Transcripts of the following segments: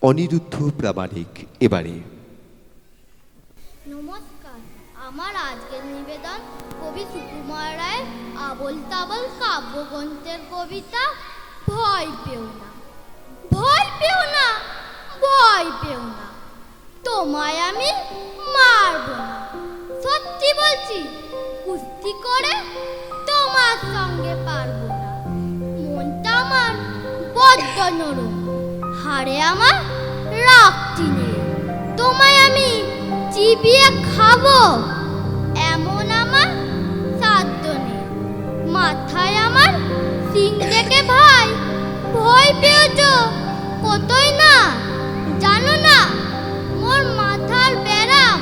অনিরুদ্ধ প্রামাণিক এবারে। নমস্কার, আমার আজকের নিবেদন কবি সুকুমার রায়ের আবল তাবল কাব্যগ্রন্থের কবিতা ভয় পেও না। ভয় পেও না, ভয় পেও না, তোমায় আমি মারব না। সত্যি বলছি, কুস্তি করে তোমার সঙ্গে পারবো না। মনটা আমার বড্ড নরম, হাড়ে আমার রক্তি নেই। তোমায় আমি চিবিয়ে খাবো এমন আমার সাধ্য নেই। মাথায় আমার সিং ডেকে ভাই, ভয় পেয়েছ কতই না জানো না। মোর মাথার ব্যারাম,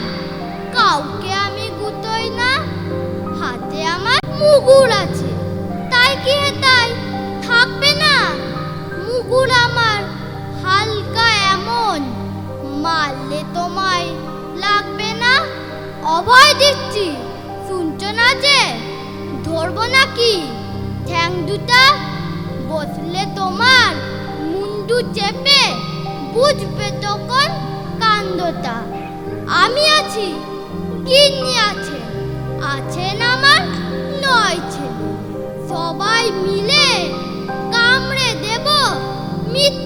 কাউকে আমি গুতোই না। হাতে আমার মুগুর আছে, তাই কি তাই থাকবে না। মুগুর আমার হালকা এমন, মারলে তোমায় লাগবে না। অভয় দিচ্ছি, শুনছো না যে ধরবো নাকি ঠ্যাং দুটা। বসলে তোমার মুন্ডু চেপে বুঝবে তখন কাণ্ডটা। আমি আছি, গিন্নি আছে, আছেন আমার 9 ছেলে। সবাই মিলে কামড়ে দেব মিথ্যে